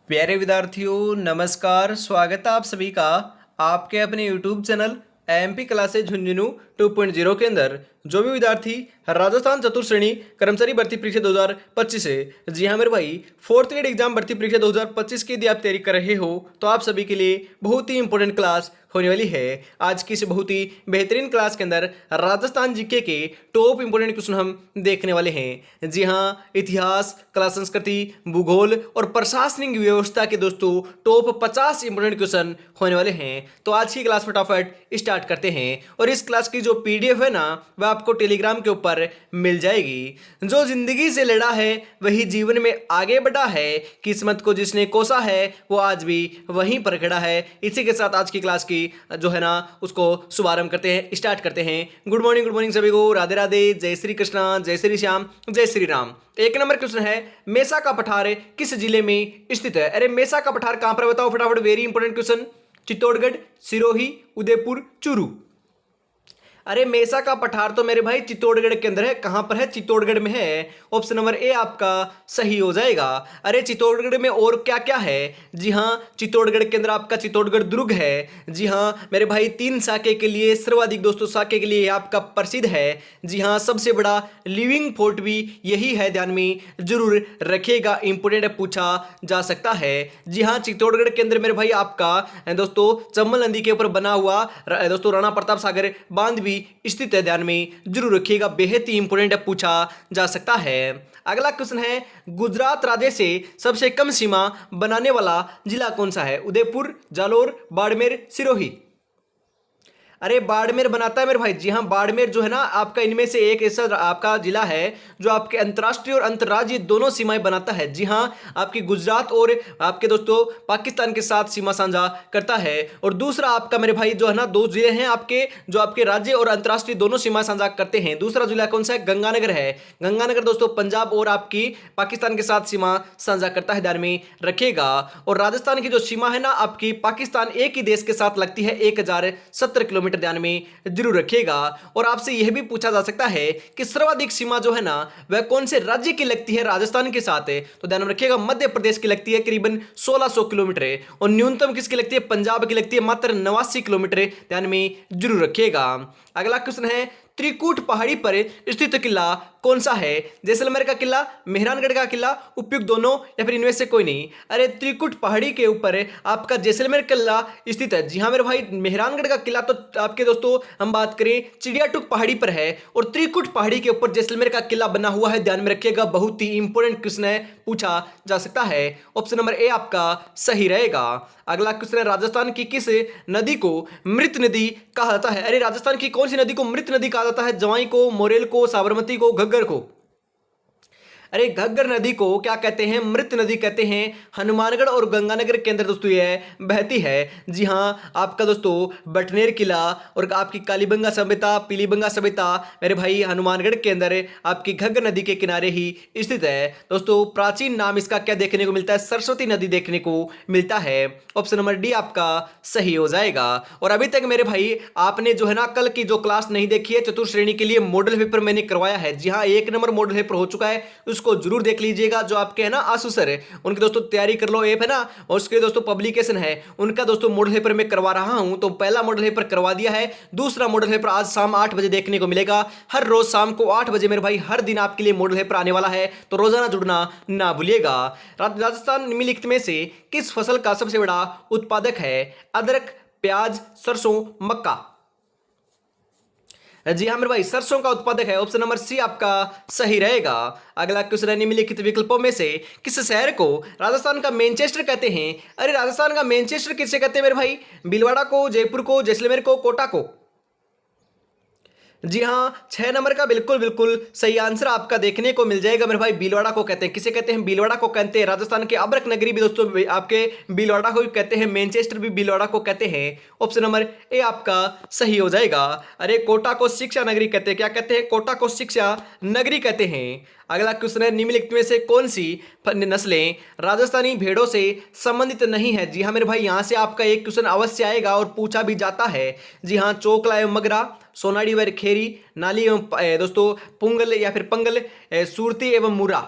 प्यारे विद्यार्थियों नमस्कार। स्वागत है आप सभी का आपके अपने YouTube channel MP classes Jhunjhunu 2.0 के अंदर। जो भी विद्यार्थी राजस्थान चतुर्थ श्रेणी कर्मचारी भर्ती परीक्षा 2025 है, जी हाँ मेरे भाई, फोर्थ ग्रेड एग्जाम भर्ती परीक्षा 2025 की यदि आप तैयारी कर रहे हो तो आप सभी के लिए बहुत ही इंपॉर्टेंट क्लास होने वाली है। आज की इस बहुत ही बेहतरीन क्लास के अंदर राजस्थान जीके के टॉप इंपोर्टेंट क्वेश्चन हम देखने वाले हैं। जी हाँ, इतिहास, कला संस्कृति, भूगोल और प्रशासनिक व्यवस्था के दोस्तों टॉप 50 इंपोर्टेंट क्वेश्चन होने वाले हैं। तो आज की क्लास फटाफट स्टार्ट करते हैं और इस क्लास की जो पीडीएफ है ना वह आपको टेलीग्राम के ऊपर मिल जाएगी। जो जिंदगी से लड़ा है वही जीवन में आगे बढ़ा है, किस्मत को जिसने कोसा है वो आज भी वहीं पर खड़ा है। इसी के साथ आज की क्लास की जो है ना उसको शुभारंभ करते हैं, स्टार्ट करते हैं। गुड मॉर्निंग सभी को, राधे राधे, जय श्री कृष्णा, जय श्री श्याम, जय श्री राम। एक नंबर क्वेश्चन है, मेसा का पठार किस जिले में स्थित है? अरे मेसा का पठार कहां पर बताओ फटाफट, very important question. Chittorgarh, Sirohi, Udaipur, Churu. अरे मेसा का पठार तो मेरे भाई चित्तौड़गढ़ के अंदर है। कहां पर है? चित्तौड़गढ़ में है। ऑप्शन नंबर ए आपका सही हो जाएगा। अरे चित्तौड़गढ़ में और क्या क्या है? जी हां, चित्तौड़गढ़ के अंदर आपका चित्तौड़गढ़ दुर्ग है। जी हां मेरे भाई, 3 साके के लिए सर्वाधिक दोस्तों साके के लिए आपका प्रसिद्ध है। जी हां, सबसे बड़ा लिविंग फोर्ट भी यही है, ध्यान में जरूर रखिएगा, इंपोर्टेंट पूछा जा सकता है। जी हां, चित्तौड़गढ़ के अंदर मेरे भाई आपका दोस्तों चंबल नदी के ऊपर बना हुआ दोस्तों राणा प्रताप सागर बांध भी स्थित है, ध्यान में जरूर रखिएगा, बेहद ही इंपोर्टेंट पूछा जा सकता है। अगला क्वेश्चन है, गुजरात राज्य से सबसे कम सीमा बनाने वाला जिला कौन सा है? उदयपुर, जालोर, बाड़मेर, सिरोही। अरे बाड़मेर बनाता है मेरे भाई। जी हाँ, बाड़मेर जो है ना आपका इनमें से एक ऐसा आपका जिला है जो आपके अंतर्राष्ट्रीय और अंतर्राज्यीय दोनों सीमाएं बनाता है। जी हाँ, आपकी गुजरात और आपके दोस्तों पाकिस्तान के साथ सीमा साझा करता है। और दूसरा आपका मेरे भाई जो है ना, 2 जिले हैं आपके जो आपके राज्य और अंतर्राष्ट्रीय दोनों सीमा साझा करते हैं। दूसरा जिला कौन सा है? गंगानगर है। गंगानगर दोस्तों पंजाब और आपकी पाकिस्तान के साथ सीमा साझा करता है, ध्यान में रखिएगा। और राजस्थान की जो सीमा है ना आपकी पाकिस्तान एक ही देश के साथ लगती है, 1070 किलोमीटर, ध्यान में जरूर रखिएगा। और आपसे यह भी पूछा जा सकता है कि सर्वाधिक सीमा जो है ना वह कौन से राज्य की लगती है राजस्थान के साथ है? तो ध्यान में रखिएगा, मध्य प्रदेश की लगती है करीबन 1600 किलोमीटर है। और न्यूनतम किसकी लगती है? पंजाब की लगती है मात्र 89 किलोमीटर, ध्यान में जरूर रखिएगा। अगला क्वेश्चन है, त्रिकूट पहाड़ी पर स्थित किला कौन सा है? जैसलमेर का किला, मेहरानगढ़ का किला, उपयुक्त दोनों या फिर इनमें से कोई नहीं? अरे त्रिकूट पहाड़ी के ऊपर आपका जैसलमेर किला स्थित है। जी हाँ मेरे भाई, मेहरानगढ़ का किला तो आपके दोस्तों हम बात करें चिड़ियाटूक पहाड़ी पर है और त्रिकूट पहाड़ी के ऊपर जैसलमेर का किला बना हुआ है, ध्यान में रखिएगा, बहुत ही इंपॉर्टेंट क्वेश्चन है, पूछा जा सकता है। ऑप्शन नंबर ए आपका सही रहेगा। अगला क्वेश्चन है, राजस्थान की किस नदी को मृत नदी कहा जाता है? अरे राजस्थान की कौन सी नदी को मृत नदी कहा जाता है? जवाई को, मोरेल को, साबरमती को, घग्गर को? अरे घग्गर नदी को क्या कहते हैं? मृत नदी कहते हैं। हनुमानगढ़ और गंगानगर के अंदर दोस्तों यह बहती है। जी हाँ, आपका दोस्तों बटनेर किला और आपकी कालीबंगा सभ्यता, पीलीबंगा सभ्यता मेरे भाई हनुमानगढ़ के अंदर आपकी घग्गर नदी के किनारे ही स्थित है। दोस्तों प्राचीन नाम इसका क्या देखने को मिलता है? सरस्वती नदी देखने को मिलता है। ऑप्शन नंबर डी आपका सही हो जाएगा। और अभी तक मेरे भाई आपने जो है ना कल की जो क्लास नहीं देखी है, चतुर्थ श्रेणी के लिए मॉडल पेपर मैंने करवाया है। जी हाँ, 1 नंबर मॉडल पेपर हो चुका है, उसको जरूर देख लीजिएगा। जो आपके है ना आसू सर है उनके दोस्तों तैयारी कर लो ऐप है ना, और उसके दोस्तों पब्लिकेशन है उनका दोस्तों मॉडल पेपर में करवा रहा हूं। तो पहला मॉडल पेपर करवा दिया है, दूसरा मॉडल पेपर आज शाम 8 बजे देखने को मिलेगा। हर रोज शाम को 8 बजे मेरे भाई हर दिन आपके लिए मॉडल पेपर आने वाला है, तो रोजाना जुड़ना ना भूलिएगा। राजस्थान निम्नलिखित में से किस फसल का सबसे बड़ा उत्पादक है? अदरक, प्याज, सरसों, मक्का। जी हाँ मेरे भाई, सरसों का उत्पादक है। ऑप्शन नंबर सी आपका सही रहेगा। अगला क्वेश्चन है, निम्नलिखित विकल्पों में से किस शहर को राजस्थान का मैनचेस्टर कहते हैं? अरे राजस्थान का मैनचेस्टर किसे कहते हैं मेरे भाई? भीलवाड़ा को, जयपुर को, जैसलमेर को, कोटा को? जी हाँ, 6 नंबर का बिल्कुल बिल्कुल सही आंसर आपका देखने को मिल जाएगा मेरे भाई। भीलवाड़ा को कहते हैं। किसे कहते हैं? भीलवाड़ा को कहते हैं। राजस्थान के अबरक नगरी भी दोस्तों आपके भीलवाड़ा को भी कहते हैं, मैनचेस्टर भी भीलवाड़ा को कहते हैं। ऑप्शन नंबर ए आपका सही हो जाएगा। अरे कोटा को शिक्षा नगरी कहते हैं। क्या कहते हैं? कोटा को शिक्षा नगरी कहते हैं। अगला क्वेश्चन है, निम्नलिखित में से कौन सी नस्लें राजस्थानी भेड़ों से संबंधित नहीं है? जी हाँ मेरे भाई, यहां से आपका एक क्वेश्चन अवश्य आएगा और पूछा भी जाता है। जी हाँ, चोकला एवं मगरा, सोनाड़ी व खेरी, नाली एवं दोस्तों पुंगल या फिर पंगल, सूरती एवं मुरा।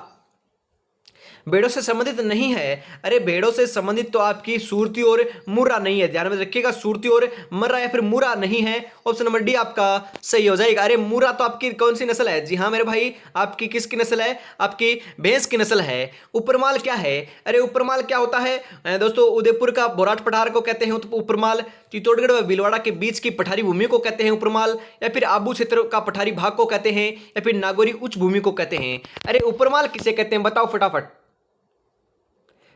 भेड़ों से संबंधित नहीं है। अरे भेड़ों से संबंधित तो आपकी सुरती और मुर्रा नहीं है, ध्यान में रखिएगा, सुरती और मर्रा या फिर मुर्रा नहीं है। ऑप्शन नंबर डी आपका सही हो जाएगा। अरे मुर्रा तो आपकी कौन सी नस्ल है? जी हाँ मेरे भाई, आपकी किसकी नस्ल है? आपकी भैंस की नस्ल है। उपरमाल क्या है? अरे उपरमाल क्या होता है दोस्तों? उदयपुर का बोराट पठार को कहते हैं उपरमाल, चित्तौड़गढ़ व भीलवाड़ा के बीच की पठारी भूमि को कहते हैं उपरमाल, या फिर आबू क्षेत्र का पठारी भाग को कहते हैं, या फिर नागौरी उच्च भूमि को कहते हैं। अरे उपरमाल किसे कहते हैं बताओ फटाफट।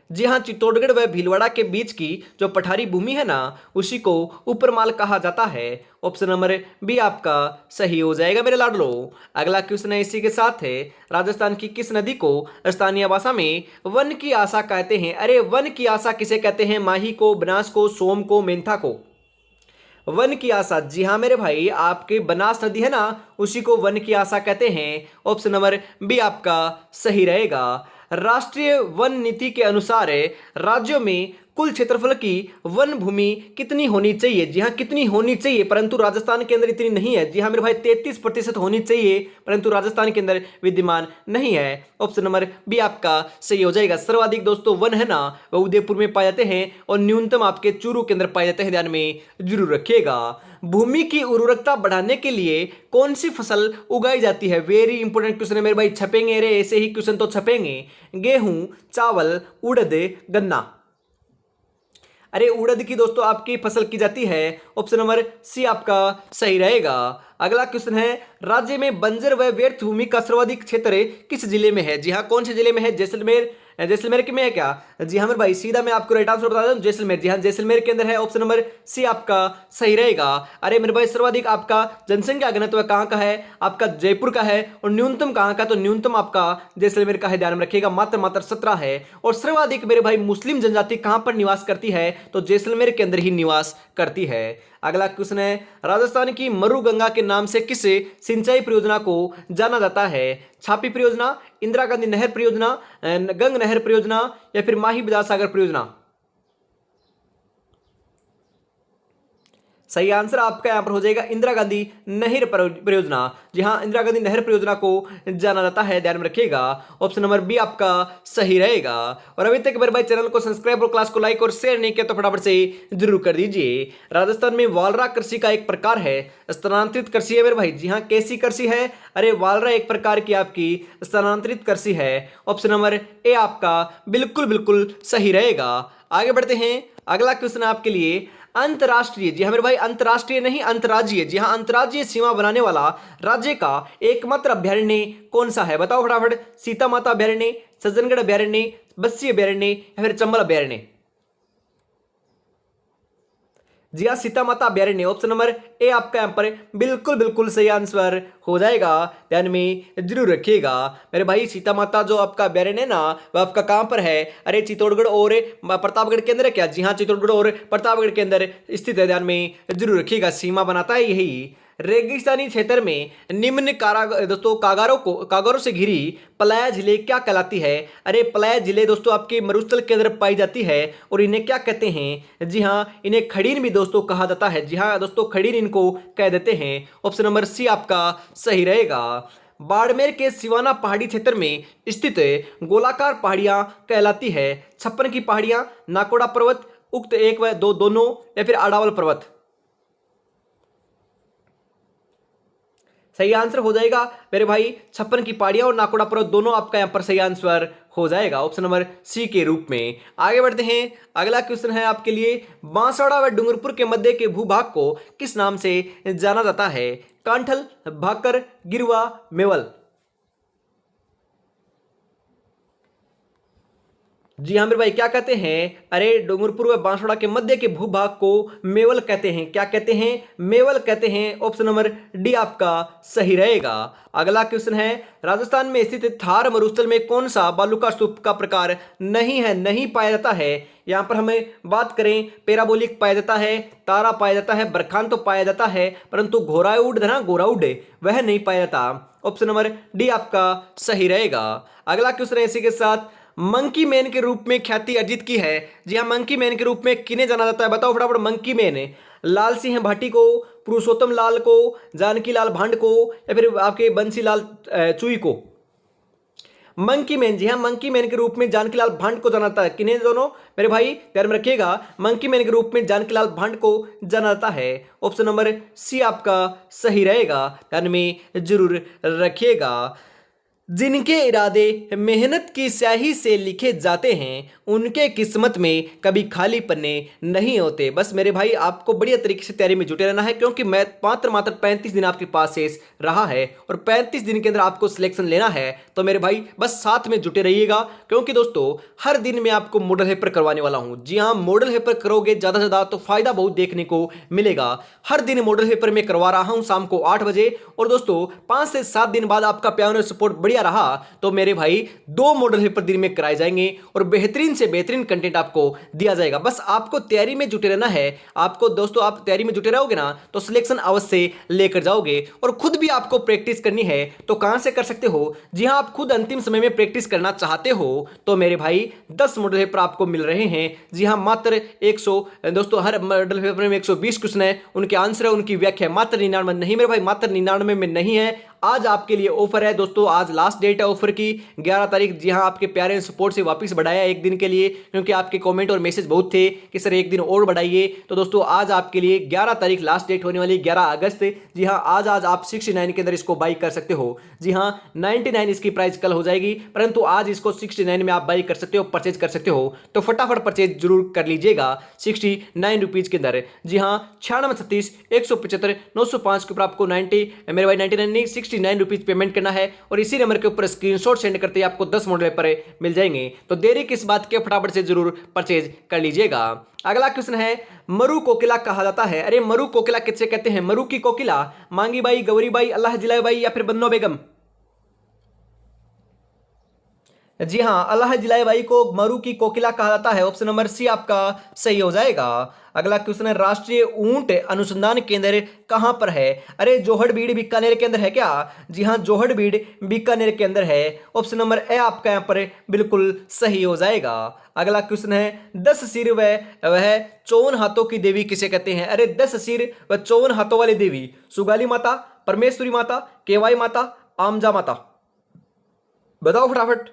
जी हाँ, चित्तौड़गढ़ व भीलवाड़ा के बीच की जो पठारी भूमि है ना, उसी को उपरमाल कहा जाता है। ऑप्शन नंबर बी आपका सही हो जाएगा मेरे लाडलो। अगला क्वेश्चन है इसी के साथ है, राजस्थान की किस नदी को स्थानीय भाषा में वन की आशा कहते हैं? अरे वन की आशा किसे कहते हैं? माही को, बनास को, सोम को, मेंथा को? वन की आशा, जी हाँ मेरे भाई, आपके बनास नदी है ना, उसी को वन की आशा कहते हैं। ऑप्शन नंबर बी आपका सही रहेगा। राष्ट्रीय वन नीति के अनुसार राज्यों में कुल क्षेत्रफल की वन भूमि कितनी होनी चाहिए? जी हाँ कितनी होनी चाहिए, परंतु राजस्थान के अंदर इतनी नहीं है। जी हाँ मेरे भाई 33% होनी चाहिए, परंतु राजस्थान के अंदर विद्यमान नहीं है। ऑप्शन नंबर बी आपका सही हो जाएगा। सर्वाधिक दोस्तों वन है ना, वह उदयपुर में पाए जाते हैं और न्यूनतम आपके चूरू के अंदर पाए जाते हैं, ध्यान में जरूर रखिएगा। भूमि की उर्वरकता बढ़ाने के लिए कौन सी फसल उगाई जाती है? वेरी इंपोर्टेंट क्वेश्चन है मेरे भाई, छपेंगे रे ऐसे ही क्वेश्चन तो छपेंगे। गेहूं, चावल, उड़द, गन्ना। अरे उड़द की दोस्तों आपकी फसल की जाती है। ऑप्शन नंबर सी आपका सही रहेगा। अगला क्वेश्चन है, राज्य में बंजर व व्यर्थ भूमि का सर्वाधिक क्षेत्र किस जिले में है? जी हाँ कौन से जिले में है? जैसलमेर, जैसलमेर के में है क्या? जी हाँ मेरे भाई, सीधा मैं आपको राइट आंसर बता दूं, जैसलमेर। जी हाँ जैसलमेर के अंदर है। ऑप्शन नंबर सी आपका सही रहेगा। अरे मेरे भाई सर्वाधिक आपका जनसंख्या घनत्व कहाँ का है? आपका जयपुर का है। और न्यूनतम कहाँ का? तो न्यूनतम आपका जैसलमेर का है, ध्यान में रखिएगा, मात्र 17 है। और सर्वाधिक मेरे भाई मुस्लिम जनजाति कहाँ पर निवास करती है? तो जैसलमेर के अंदर ही निवास करती है। अगला क्वेश्चन है, राजस्थान की मरुगंगा के नाम से किस सिंचाई परियोजना को जाना जाता है? छापी परियोजना, इंदिरा गांधी नहर परियोजना, गंग नहर परियोजना, या फिर माही बजाज सागर परियोजना? सही आंसर आपका यहां पर हो जाएगा इंदिरा गांधी नहर परियोजना। जी हाँ इंदिरा गांधी नहर परियोजना को जाना जाता है, ध्यान में रखिएगा। ऑप्शन नंबर बी आपका सही रहेगा। और अभी तक मेरे भाई चैनल को सब्सक्राइब और क्लास को लाइक और शेयर नहीं किया तो फटाफट से जरूर कर दीजिए। राजस्थान में वालरा कृषि का एक प्रकार है, स्थानांतरित कृषि है मेरे भाई। जी हाँ कैसी कृषि है? अरे वालरा एक प्रकार की आपकी स्थानांतरित कृषि है। ऑप्शन नंबर ए आपका बिल्कुल बिल्कुल सही रहेगा। आगे बढ़ते हैं, अगला क्वेश्चन आपके लिए, अंतरराष्ट्रीय, जी हाँ मेरे भाई अंतरराष्ट्रीय नहीं अंतर्राज्यीय, जी हाँ अंतर्राज्यीय सीमा बनाने वाला राज्य का एकमात्र अभ्यारण्य कौन सा है? बताओ फटाफट। सीता माता अभ्यारण्य, सज्जनगढ़ अभ्यारण्य, बस्सी अभ्यारण्य, या फिर चंबल अभ्यारण्य? जी हाँ सीता माता अभ्यारण्य। ऑप्शन नंबर ए आपका यहाँ पर बिल्कुल बिल्कुल सही आंसर हो जाएगा, ध्यान में जरूर रखिएगा। मेरे भाई सीता माता जो आपका अभ्यारण्य है ना, वह आपका कहाँ पर है? अरे चित्तौड़गढ़ और प्रतापगढ़ के अंदर है क्या? जी हाँ चित्तौड़गढ़ और प्रतापगढ़ के अंदर स्थित है, ध्यान में जरूर रखिएगा, सीमा बनाता है यही। रेगिस्तानी क्षेत्र में निम्न दोस्तों कागारों से घिरी पलाया झीलें क्या कहलाती है? अरे पलाया झीलें दोस्तों आपके मरुस्थल के अंदर पाई जाती है और इन्हें क्या कहते हैं? जी हाँ इन्हें खड़ीन भी दोस्तों कहा जाता है। जी हाँ दोस्तों खड़ीन इनको कह देते हैं। ऑप्शन नंबर सी आपका सही रहेगा। बाड़मेर के सिवाना पहाड़ी क्षेत्र में स्थित गोलाकार पहाड़ियां कहलाती है? 56 की पहाड़ियां, नाकोड़ा पर्वत, उक्त 1 व 2 दोनों, या फिर अडावल पर्वत? सही आंसर हो जाएगा मेरे भाई 56 की पहाड़ियां और नाकोड़ा पर्वत दोनों आपका यहां पर सही आंसर हो जाएगा, ऑप्शन नंबर सी के रूप में। आगे बढ़ते हैं, अगला क्वेश्चन है आपके लिए, बांसवाड़ा व डूंगरपुर के मध्य के भूभाग को किस नाम से जाना जाता है? कांठल, भाकर, गिरवा, मेवल? जी हाँ मेरे भाई क्या कहते हैं? अरे डूंगरपुर व बांसवाड़ा के मध्य के भूभाग को मेवल कहते हैं। क्या कहते हैं? मेवल कहते हैं। ऑप्शन नंबर डी आपका सही रहेगा। अगला क्वेश्चन है, राजस्थान में स्थित थार मरुस्थल में कौन सा बालुका स्तूप का प्रकार नहीं पाया जाता है? यहाँ पर हमें बात करें, पैराबोलिक पाया जाता है, तारा पाया जाता है, बरखान तो पाया जाता है, परंतु घोराउड है ना, घोराउड वह नहीं पाया जाता। ऑप्शन नंबर डी आपका सही रहेगा। अगला क्वेश्चन है इसी के साथ, मंकी मैन के रूप में ख्याति अर्जित की है? जी हाँ मंकी मैन के रूप में किन्हें जाना जाता है? बताओ फटाफट। मंकी मैन है लाल सिंह भाटी को, पुरुषोत्तम लाल को, जानकी लाल भांड को, या फिर आपके बंसीलाल चुई को? मंकी मैन, जी हाँ मंकी मैन के रूप में जानकीलाल भांड को जाना जाता है। किन्हें दोनों मेरे भाई ध्यान में रखिएगा, मंकी मैन के रूप में जानकीलाल भांड को जाना जाता है। ऑप्शन नंबर सी आपका सही रहेगा, ध्यान में जरूर रखिएगा। जिनके इरादे मेहनत की स्याही से लिखे जाते हैं उनके किस्मत में कभी खाली पन्ने नहीं होते। बस मेरे भाई आपको बढ़िया तरीके से तैयारी में जुटे रहना है, क्योंकि मैं मात्र 35 दिन आपके पास शेष रहा है और 35 दिन के अंदर आपको सिलेक्शन लेना है। तो मेरे भाई बस साथ में जुटे रहिएगा, क्योंकि दोस्तों हर दिन मैं आपको मॉडल पेपर करवाने वाला हूं। जी हाँ, मॉडल पेपर करोगे ज़्यादा से ज़्यादा तो फायदा बहुत देखने को मिलेगा। हर दिन मॉडल पेपर में करवा रहा हूं शाम को 8 बजे, और दोस्तों 5 से 7 दिन बाद आपका प्यार और सपोर्ट बढ़िया रहा तो मेरे भाई 2 मॉडल पेपर दिन में कराए जाएंगे और बेहतरीन से बेहतरीन कंटेंट आपको दिया जाएगा। बस आपको तैयारी में जुटे रहना है। आपको दोस्तों आप तैयारी में जुटे रहोगे ना तो सिलेक्शन अवश्य लेकर जाओगे। और खुद भी आपको प्रैक्टिस करनी है तो कहां से कर सकते हो? जी हां, आप खुद अंतिम समय में प्रैक्टिस करना चाहते हो तो मेरे भाई 10 मॉडल पेपर आपको मिल रहे हैं। जी हां, मात्र 100 दोस्तों हर मॉडल पेपर में 120 क्वेश्चन है, उनके आंसर है, उनकी व्याख्या मात्र 99 नहीं मेरे भाई, मात्र 99 में नहीं है। आज आपके लिए ऑफर है दोस्तों, आज लास्ट डेट है ऑफर की 11 तारीख। जी हाँ, आपके प्यारे सपोर्ट से वापस बढ़ाया एक दिन के लिए, क्योंकि आपके कमेंट और मैसेज बहुत थे कि सर एक दिन और बढ़ाइए। तो दोस्तों आज आपके लिए 11 तारीख लास्ट डेट होने वाली, 11 अगस्त। जी हाँ, आज आप 69 के अंदर इसको बाई कर सकते हो। जी हाँ, 99 इसकी प्राइस कल हो जाएगी, परंतु आज इसको 69 में आप बाई कर सकते हो, परचेज कर सकते हो। तो फटाफट परचेज जरूर कर लीजिएगा 69 रुपीज के अंदर। जी हाँ, 9636 175 905 के ऊपर आपको 90 मेरे भाई 99 नहीं 69 रुपीज पेमेंट करना है, और इसी नंबर के ऊपर स्क्रीनशॉट सेंड करते ही आपको 10 मॉडल पेपर मिल जाएंगे। तो देरी किस बात के, फटाफट से जरूर परचेज कर लीजिएगा। अगला क्वेश्चन है, मरु कोकिला कहा जाता है। अरे मरु कोकिला किससे कहते हैं? मरु की कोकिला मांगी बाई, गौरी बाई, अल्लाह जिलाई बाई या फिर बन्नो बेगम? जी हाँ, अल्लाह जिलाई बाई को मरु की कोकिला कहा जाता है। ऑप्शन नंबर सी आपका सही हो जाएगा। अगला क्वेश्चन है, राष्ट्रीय ऊंट अनुसंधान केंद्र कहां पर है? अरे जोहड़बीड़ बीकानेर के अंदर है क्या? जी हाँ, जोहड़बीड़ बीकानेर के अंदर है। ऑप्शन नंबर ए आपका यहां पर बिल्कुल सही हो जाएगा। अगला क्वेश्चन है, 10 सिर वह 54 हाथों की देवी किसे कहते हैं? अरे 10 सिर व 54 हाथों वाली देवी सुगाली माता, परमेश्वरी माता, केवाई माता, आमजा माता, बताओ फटाफट।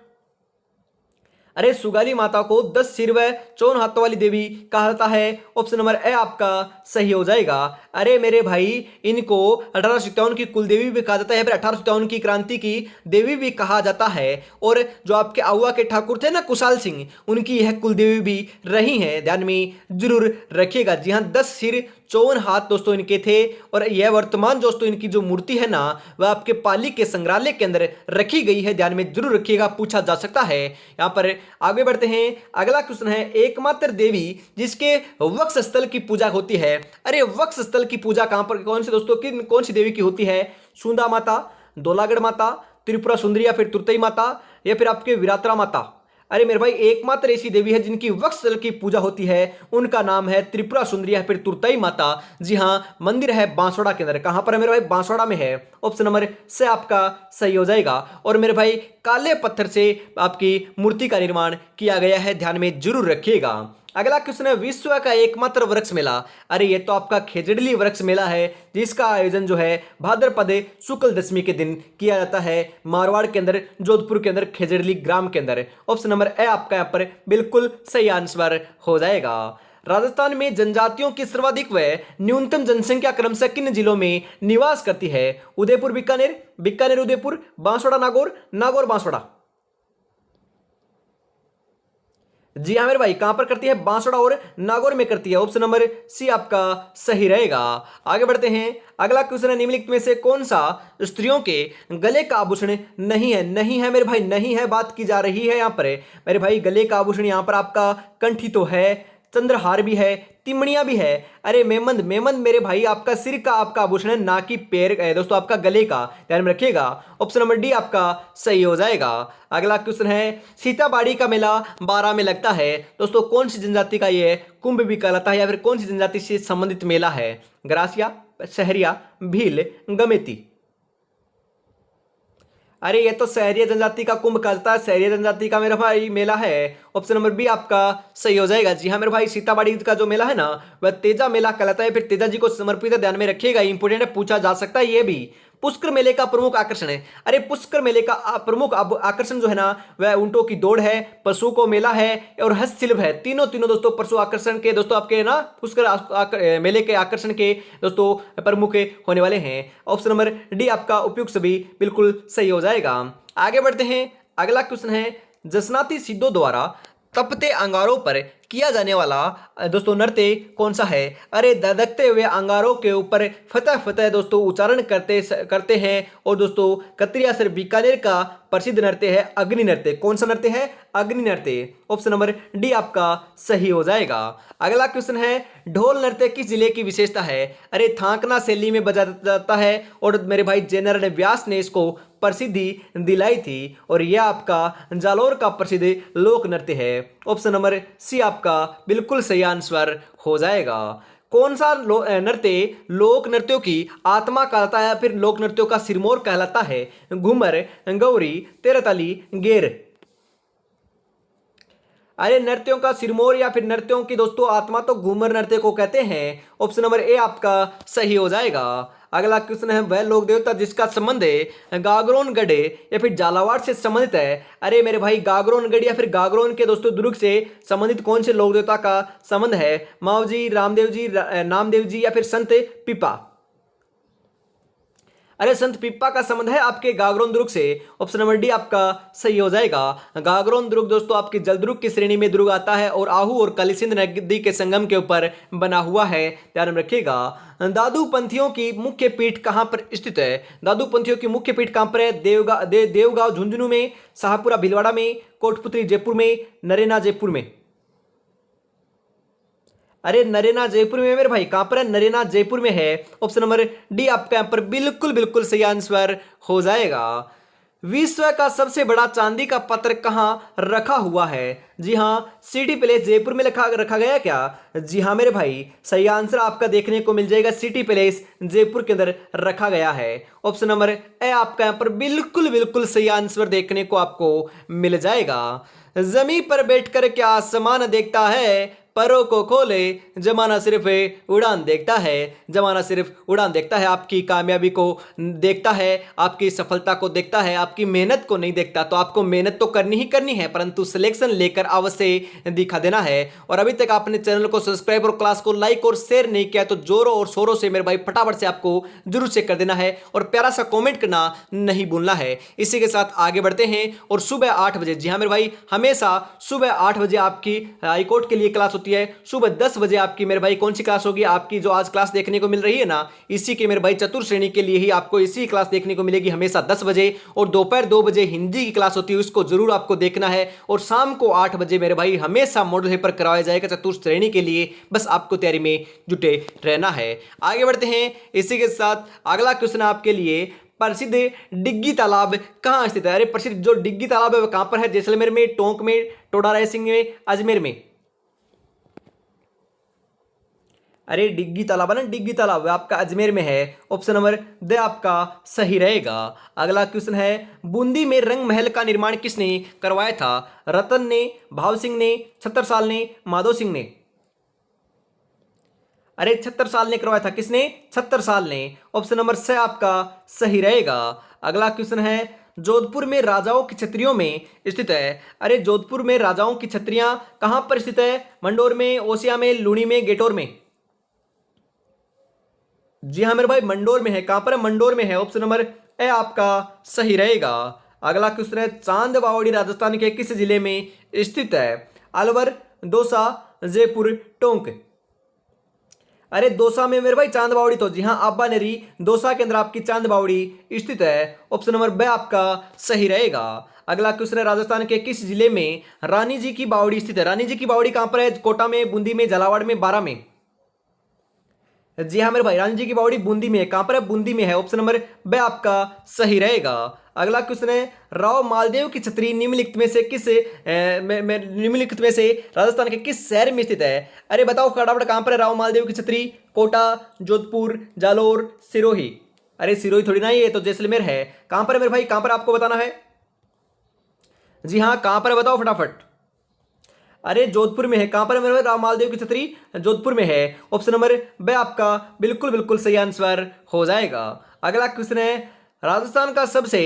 अरे सुगाली माता को 10 सिर व 54 हाथों वाली देवी कहा जाता है। ऑप्शन नंबर ए आपका सही हो जाएगा। अरे मेरे भाई इनको 1857 की कुल देवी भी कहा जाता है, फिर 1857 की क्रांति की देवी भी कहा जाता है। और जो आपके आउवा के ठाकुर थे ना कुशाल सिंह, उनकी यह कुल देवी भी रही हैं, ध्यान में जरूर रखिएगा। जी हाँ, 10 सिर 54 हाथ दोस्तों इनके थे, और यह वर्तमान दोस्तों इनकी जो मूर्ति है ना वह आपके पाली के संग्रहालय के अंदर रखी गई है, ध्यान में जरूर रखिएगा, पूछा जा सकता है। यहाँ पर आगे बढ़ते हैं। अगला क्वेश्चन है, एकमात्र देवी जिसके वक्ष स्थल की पूजा होती है। अरे वक्ष स्थल की पूजा कहां पर, कौन सी दोस्तों की कौन सी देवी की होती है? सुंदा माता, दोलागढ़ माता, त्रिपुरा सुंदरी या फिर तुरतई माता या फिर आपके विरात्रा माता? अरे मेरे भाई एकमात्र ऐसी देवी है जिनकी वक्ष स्थल की पूजा होती है, उनका नाम है त्रिपुरा सुंदरी या फिर तुरतई माता। जी हाँ, मंदिर है बांसवाड़ा के अंदर। कहां पर है मेरे भाई? बांसवाड़ा में है। ऑप्शन नंबर से आपका सही हो जाएगा। और मेरे भाई काले पत्थर से आपकी मूर्ति का निर्माण किया गया है, ध्यान में जरूर रखिएगा। अगला क्वेश्चन है, विश्व का एकमात्र वृक्ष मेला। अरे ये तो आपका खेजड़ली वृक्ष मेला है, जिसका आयोजन जो है भाद्रपद शुक्ल दशमी के दिन किया जाता है, मारवाड़ के अंदर, जोधपुर के अंदर, खेजड़ली ग्राम के अंदर। ऑप्शन नंबर ए आपका यहाँ पर बिल्कुल सही आंसर हो जाएगा। राजस्थान में जनजातियों की सर्वाधिक व न्यूनतम जनसंख्या क्रमशः किन जिलों में निवास करती है? उदयपुर बीकानेर, बीकानेर उदयपुर, बांसवाड़ा नागौर, नागौर बांसवाड़ा? जी हाँ मेरे भाई, कहां पर करती है? बांसवाड़ा और नागौर में करती है। ऑप्शन नंबर सी आपका सही रहेगा। आगे बढ़ते हैं। अगला क्वेश्चन है, निम्नलिखित में से कौन सा स्त्रियों के गले का आभूषण नहीं है? नहीं है मेरे भाई, नहीं है बात की जा रही है यहाँ पर। मेरे भाई गले का आभूषण यहाँ पर आपका कंठी तो है, चंद्रहार भी है, तिमड़ियां भी है। अरे मेमंद, मेमंद मेरे भाई आपका सिर का आपका आभूषण है, ना कि पैर दोस्तों आपका गले का, ध्यान में रखिएगा। ऑप्शन नंबर डी आपका सही हो जाएगा। अगला क्वेश्चन है, सीताबाड़ी का मेला 12 में लगता है। दोस्तों कौन सी जनजाति का ये कुंभ भी कहलाता है, या फिर कौन सी जनजाति से संबंधित मेला है? ग्रासिया, सहरिया, भील, गमेती? अरे ये तो सहरिया जनजाति का कुंभ कहलाता है, सहरिया जनजाति का मेरा भाई मेला है। ऑप्शन नंबर बी आपका सही हो जाएगा। जी हाँ मेरे भाई, सीताबाड़ी का जो मेला है ना वह तेजा मेला कहलाता है, फिर तेजा जी को समर्पित है, ध्यान में रखिएगा, इंपोर्टेंट है, पूछा जा सकता है ये भी। पुष्कर मेले का प्रमुख आकर्षण है। अरे पुष्कर मेले का प्रमुख आकर्षण जो है ना वह ऊंटों की दौड़ है, पशुओं को मेला है और हस्तशिल्प है। तीनों तीनों दोस्तों पशु आकर्षण के दोस्तों आपके ना पुष्कर मेले के आकर्षण के दोस्तों प्रमुख होने वाले हैं। ऑप्शन नंबर डी आपका उपयुक्त सभी बिल्कुल सही हो जाएगा। आगे बढ़ते हैं, अगला क्वेश्चन है जसनाती सिद्धों द्वारा तपते अंगारों पर किया जाने वाला दोस्तों नृत्य कौन सा है। अरे धधकते हुए अंगारों के ऊपर फतह फतह दोस्तों उच्चारण करते हैं और दोस्तों कतरिया सर बीकानेर का प्रसिद्ध नृत्य है अग्नि नृत्य। कौन सा नृत्य है? अग्नि नृत्य। ऑप्शन नंबर डी आपका सही हो जाएगा। अगला क्वेश्चन है ढोल नृत्य किस जिले की विशेषता है। अरे थांकना शैली में बजा जाता है और मेरे भाई जेनरल व्यास ने इसको प्रसिद्धि दिलाई थी और यह आपका जालौर का प्रसिद्ध लोक नृत्य है। ऑप्शन नंबर सी आपका बिल्कुल सही आंसर हो जाएगा। कौन सा नृत्य लोक नृत्यों की आत्मा कहलाता है या फिर लोक नृत्यों का सिरमौर कहलाता है? घूमर, गौरी, तेरताली, गेर। अरे नृत्यों का सिरमौर या फिर नृत्यों की दोस्तों आत्मा तो घूमर नृत्य को कहते हैं। ऑप्शन नंबर ए आपका सही हो जाएगा। अगला क्वेश्चन है वह लोक देवता जिसका संबंध गागरोन गढ़ या फिर झालावाड़ से संबंधित है। अरे मेरे भाई गागरोन गढ़ या फिर गागरोन के दोस्तों दुर्ग से संबंधित कौन से लोक देवता का संबंध है? मावजी, रामदेव जी, नामदेव जी या फिर संत पिपा। अरे संत पिप्पा का संबंध है आपके गागरोन दुर्ग से। ऑप्शन नंबर डी आपका सही हो जाएगा। गागरोन दुर्ग दोस्तों आपकी जलदुर्ग की श्रेणी में दुर्ग आता है और आहू और कलिसिंध नदी के संगम के ऊपर बना हुआ है, ध्यान में रखिएगा। दादू पंथियों की मुख्य पीठ कहां पर स्थित है? दादू पंथियों की मुख्य पीठ कहां पर है? देवगांव झुंझुनू में, शाहपुरा भीलवाड़ा में, कोटपुतली जयपुर में, नरेना जयपुर में। अरे नरेना जयपुर में मेरे भाई, कहां पर है? नरेना जयपुर में है। ऑप्शन नंबर डी आपका यहां पर बिल्कुल बिल्कुल सही आंसर हो जाएगा। विश्व का सबसे बड़ा चांदी का पत्थर कहां रखा हुआ है? जी हां, सिटी पैलेस जयपुर में रखा गया क्या? जी हां मेरे भाई, सही आंसर आपका देखने को मिल जाएगा, सिटी पैलेस जयपुर के अंदर रखा गया है। ऑप्शन नंबर ए आपका यहां पर बिल्कुल बिल्कुल सही आंसर देखने को आपको मिल जाएगा। जमीन पर बैठकर क्या आसमान देखता है? परों को खोले, जमाना सिर्फ उड़ान देखता है। जमाना सिर्फ उड़ान देखता है, आपकी कामयाबी को देखता है, आपकी सफलता को देखता है, आपकी मेहनत को नहीं देखता। तो आपको मेहनत तो करनी ही करनी है, परंतु सिलेक्शन लेकर अवश्य दिखा देना है। और अभी तक आपने चैनल को सब्सक्राइब और क्लास को लाइक और शेयर नहीं किया तो जोरों और शोरों से मेरे भाई फटाफट से आपको जरूर से कर देना है और प्यारा सा कॉमेंट करना नहीं भूलना है। इसी के साथ आगे बढ़ते हैं और सुबह 8 बजे, जी हाँ मेरे भाई, हमेशा सुबह 8 बजे आपकी हाईकोर्ट के लिए क्लास होती है। सुबह 10 बजे आपकी मेरे भाई कौन सी क्लास होगी? आपकी जो आज क्लास देखने को मिल रही है ना, इसी के मेरे भाई चतुर्थ श्रेणी के लिए ही आपको इसी क्लास देखने को मिलेगी हमेशा 10 बजे। और दोपहर 2 बजे हिंदी की क्लास होती है, उसको जरूर आपको देखना है। और शाम को 8 बजे मेरे भाई हमेशा मॉडल पेपर करवाया जाएगा चतुर्थ श्रेणी के लिए, बस आपको तैयारी में जुटे रहना है। आगे बढ़ते हैं, इसी के साथ अगला क्वेश्चन आपके लिए, प्रसिद्ध डिग्गी तालाब कहाँ स्थित है? अरे प्रसिद्ध जो डिग्गी तालाब है वह कहां पर है? जैसलमेर में, टोंक में, टोडा रायसिंह में, अजमेर में। अरे डिग्गी तालाब है ना, डिग्गी तालाब आपका अजमेर में है। ऑप्शन नंबर द आपका सही रहेगा। अगला क्वेश्चन है बूंदी में रंग महल का निर्माण किसने करवाया था? रतन ने, भाव सिंह ने, छत्रसाल ने, माधव सिंह ने। अरे छत्रसाल ने करवाया था। किसने? छत्रसाल ने। ऑप्शन नंबर स आपका सही रहेगा। अगला क्वेश्चन है जोधपुर में राजाओं की छत्रियों में स्थित है। अरे जोधपुर में राजाओं की छत्रियां कहां पर स्थित है? मंडोर में, ओसिया में, लूणी में, गेटोर में। जी हाँ मेरे भाई, मंडोर में है। कहां पर है? मंडोर में है। ऑप्शन नंबर ए आपका सही रहेगा। अगला क्वेश्चन है चांद बावड़ी राजस्थान के किस जिले में स्थित है? अलवर, दौसा, जयपुर, टोंक। अरे दौसा में मेरे भाई चांद बावड़ी, तो जी हाँ आब्बा नेरी, दौसा के अंदर आपकी चांद बावड़ी स्थित है। ऑप्शन नंबर बी आपका सही रहेगा। अगला क्वेश्चन है राजस्थान के किस जिले में रानी जी की बावड़ी स्थित है? रानी जी की बावड़ी कहां पर है? कोटा में, बूंदी में, झालावाड़ में, बारा में। जी हाँ मेरे भाई, रानी जी की बावड़ी बूंदी में है। कहां पर है? बूंदी में है। ऑप्शन नंबर बी आपका सही रहेगा। अगला क्वेश्चन है राव मालदेव की छतरी निम्नलिखित में से निम्नलिखित में से राजस्थान के किस शहर में स्थित है? अरे बताओ फटाफट, कहां पर है राव मालदेव की छतरी? कोटा, जोधपुर, जालोर, सिरोही। अरे सिरोही थोड़ी ना, ये तो जैसलमेर है। कहां पर है मेरे भाई? कहां पर आपको बताना है? जी हाँ, कहां पर है बताओ फटाफट। अरे जोधपुर में है। कहां पर है मेरे भाई राव मालदेव की छतरी? जोधपुर में है। ऑप्शन नंबर बी आपका बिल्कुल बिल्कुल सही आंसर हो जाएगा। अगला क्वेश्चन है, राजस्थान का सबसे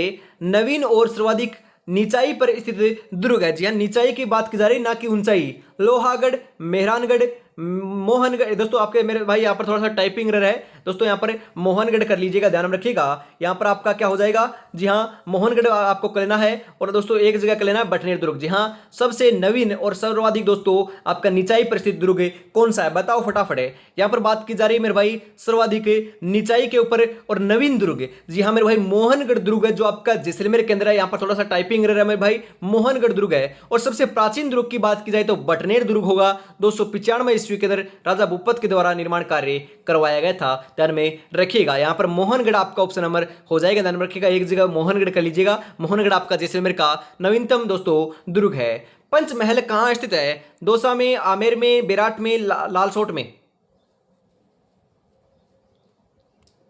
नवीन और सर्वाधिक निचाई पर स्थित दुर्ग है। जी हाँ, निचाई की बात की जा रही, ना कि ऊंचाई। लोहागढ़, मेहरानगढ़, मोहनगढ़। दोस्तों आपके मेरे भाई यहाँ पर थोड़ा सा टाइपिंग एरर है दोस्तों, यहाँ पर मोहनगढ़ कर लीजिएगा, ध्यान में रखिएगा। यहाँ पर आपका क्या हो जाएगा, जी हाँ मोहनगढ़ आपको कर लेना है। और दोस्तों एक जगह कर लेना है बटनेर दुर्ग। जी हाँ, सबसे नवीन और सर्वाधिक दोस्तों आपका निचाई पर स्थित दुर्ग कौन सा है, बताओ फटाफट। है यहाँ पर बात की जा रही है मेरे भाई सर्वाधिक निचाई के ऊपर और नवीन दुर्ग। जी हाँ मेरे भाई मोहनगढ़ दुर्ग है, जो आपका जैसलमेर के अंदर है। यहाँ पर थोड़ा सा टाइपिंग एरर है मेरे भाई, मोहनगढ़ दुर्ग है। और सबसे प्राचीन दुर्ग की बात की जाए तो बटनेर दुर्ग होगा। 295 ईस्वी के अंदर राजा भूपत के द्वारा निर्माण कार्य करवाया गया था, ध्यान में रखिएगा। यहां पर मोहनगढ़ आपका ऑप्शन नंबर हो जाएगा, ध्यान में रखिएगा, एक जगह मोहनगढ़ कर लीजिएगा। मोहनगढ़ आपका जैसलमेर का नवीनतम दोस्तों दुर्ग है। पंचमहल कहां स्थित है, दौसा में, आमेर में, बेराट में, लालसोट में।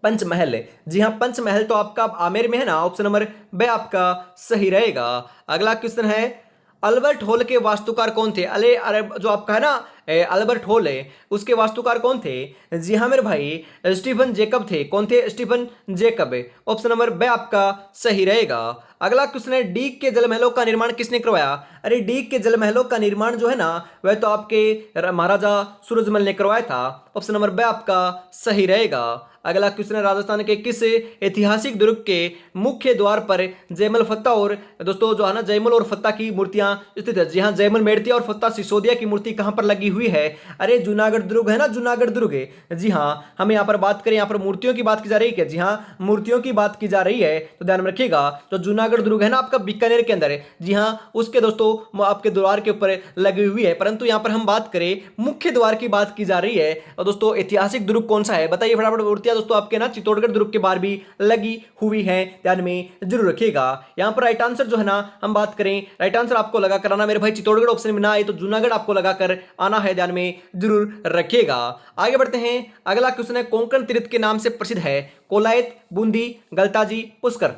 पंचमहल, जी हाँ पंचमहल तो आपका आमेर में है ना, ऑप्शन नंबर बे आपका सही रहेगा। अगला क्वेश्चन है, अल्बर्ट हॉल के वास्तुकार कौन थे। अरे जो आपका है ना अल्बर्ट हॉल है, उसके वास्तुकार कौन थे। जी हाँ मेरे भाई स्टीफन जेकब थे। कौन थे, स्टीफन जेकब। ऑप्शन नंबर बे आपका सही रहेगा। अगला क्वेश्चन है, डीक के जल महलों का निर्माण किसने करवाया। अरे डीक के जल महलों का निर्माण जो है ना, वह तो आपके महाराजा सूरजमल ने करवाया था। ऑप्शन नंबर बे आपका सही रहेगा। अगला क्वेश्चन है, राजस्थान के किस ऐतिहासिक दुर्ग के मुख्य द्वार पर जयमल फत्ता और दोस्तों जो है ना जयमल और फत्ता की मूर्तियां स्थित है। जी हाँ, जयमल मेड़तिया और फत्ता सिसोदिया की मूर्ति कहां पर लगी हुई है। अरे जूनागढ़ दुर्ग है ना, जूनागढ़ दुर्ग है। जी हाँ, हम यहाँ पर बात करें, यहाँ पर मूर्तियों की बात की जा रही है। जी हाँ, मूर्तियों की बात की जा रही है, तो ध्यान में रखिएगा। तो जूनागढ़ दुर्ग है ना आपका बीकानेर के अंदर है। जी हाँ, उसके दोस्तों आपके द्वार के ऊपर लगी हुई है। परंतु यहाँ पर हम बात करें मुख्य द्वार की बात की जा रही है। और दोस्तों ऐतिहासिक दुर्ग कौन सा है, बताइए फटाफट। मूर्तियां दोस्तों आपके ना चित्तौड़गढ़ दुर्ग के बाहर भी लगी हुई है, ध्यान में जरूर रखिएगा। यहां पर राइट आंसर जो है ना, हम बात करें राइट आंसर आपको लगा कर आना मेरे भाई। चित्तौड़गढ़ ऑप्शन में ना आए तो जूनागढ़ आपको लगाकर आना है, ध्यान में जरूर रखिएगा। आगे बढ़ते हैं, अगला क्वेश्चन है, कोंकण तीर्थ के नाम से प्रसिद्ध है कोलायत, बूंदी, गलताजी, पुष्कर।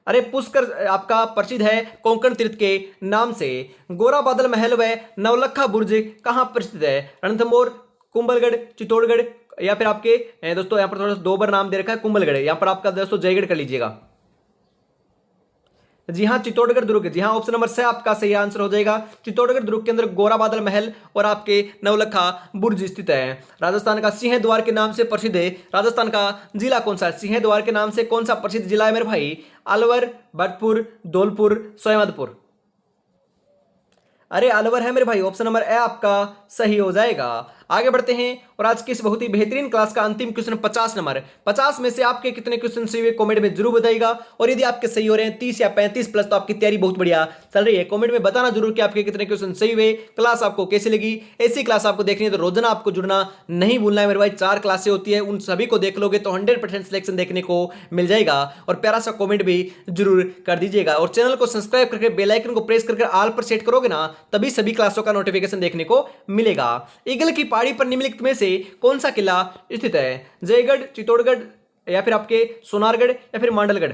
अरे पुष्कर आपका प्रसिद्ध है कोंकण तीर्थ के नाम से। गोरा बादल महल व नवलखा बुर्ज कहां प्रसिद्ध है, रणथंभौर, कुंभलगढ़, चित्तौड़गढ़, या फिर आपके दोस्तों यहाँ पर थोड़ा सा दो बार नाम दे रखा है कुंभलगढ़। यहाँ पर आपका दोस्तों जयगढ़ कर लीजिएगा। जी हाँ, चित्तौड़गढ़ दुर्ग। जी हाँ, ऑप्शन नंबर से आपका सही आंसर हो जाएगा। चित्तौड़गढ़ दुर्ग के अंदर गोरा बादल महल और आपके नवलखा बुर्ज स्थित है। राजस्थान का सिंह द्वार के नाम से प्रसिद्ध है। राजस्थान का जिला कौन सा है, सिंह द्वार के नाम से कौन सा प्रसिद्ध जिला है मेरे भाई। अलवर, भरतपुर, धौलपुर, सोयामदपुर। अरे अलवर है मेरे भाई, ऑप्शन नंबर ए आपका सही हो जाएगा। आगे बढ़ते हैं, और आज की इस बहुत ही बेहतरीन क्लास का अंतिम क्वेश्चन 50 नंबर। 50 में से आपके कितने क्वेश्चन सही हुए कमेंट में जरूर बताइएगा। और यदि आपके सही हो रहे हैं 30 या 35 प्लस, तो आपकी तैयारी बहुत बढ़िया चल रही है। कमेंट में बताना जरूर कि आपके कितने क्वेश्चन सही हुए। क्लास आपको कैसी लगी, ऐसी क्लास आपको देखनी है तो रोजाना आपको जुड़ना नहीं भूलना है मेरे भाई। 4 क्लासें होती है, उन सभी को देख लोगे तो 100% सिलेक्शन देखने को मिल जाएगा। और प्यारा सा कमेंट भी जरूर कर दीजिएगा। और चैनल को सब्सक्राइब करके बेल आइकन को प्रेस करके ऑल पर सेट करोगे ना, तभी सभी क्लासों का नोटिफिकेशन देखने को मिलेगा। ईगल की पहाड़ी पर निम्नलिखित में से कौन सा किला स्थित है, जयगढ़, चित्तौड़गढ़, या फिर आपके सोनारगढ़, या फिर मांडलगढ़।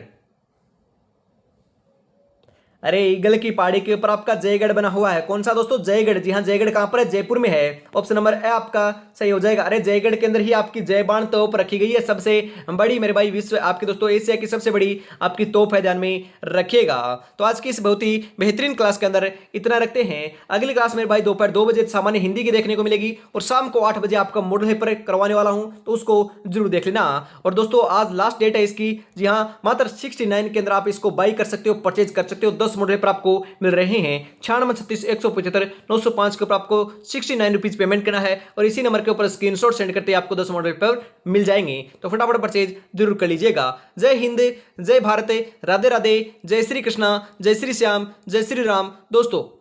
अरे ईगल की पहाड़ी के ऊपर आपका जयगढ़ बना हुआ है। कौन सा दोस्तों, जयगढ़। जी हाँ, जयगढ़ कहां पर है, जयपुर में है। ऑप्शन नंबर ए आपका सही हो जाएगा। अरे जयगढ़ के अंदर ही आपकी जयबान तोप रखी गई है, सबसे बड़ी मेरे भाई विश्व आपके दोस्तों एशिया की सबसे बड़ी आपकी तोप है, ध्यान में रखिएगा। तो आज की इस बहुत ही बेहतरीन क्लास के अंदर इतना रखते हैं। अगली क्लास मेरे भाई दोपहर 2 बजे सामान्य हिंदी की देखने को मिलेगी, और शाम को 8 बजे आपका मॉडल पेपर करवाने वाला हूं, तो उसको जरूर देख लेना। और दोस्तों आज लास्ट डेट है इसकी। जी हाँ, मात्र 69 के अंदर आप इसको बाई कर सकते हो, परचेज कर सकते हो। 10 मॉडल पेपर आपको मिल रहे हैं। 9636 175 905 के ऊपर आपको 69 रुपीज पेमेंट करना है, और इसी नंबर के ऊपर स्क्रीनशॉट सेंड करते आपको 10 मॉडल पेपर मिल जाएंगे। तो फटाफट परचेज जरूर कर लीजिएगा। जय हिंद, जय भारत, राधे राधे, जय श्री कृष्णा, जय श्री श्याम, जय श्री राम दोस्तों।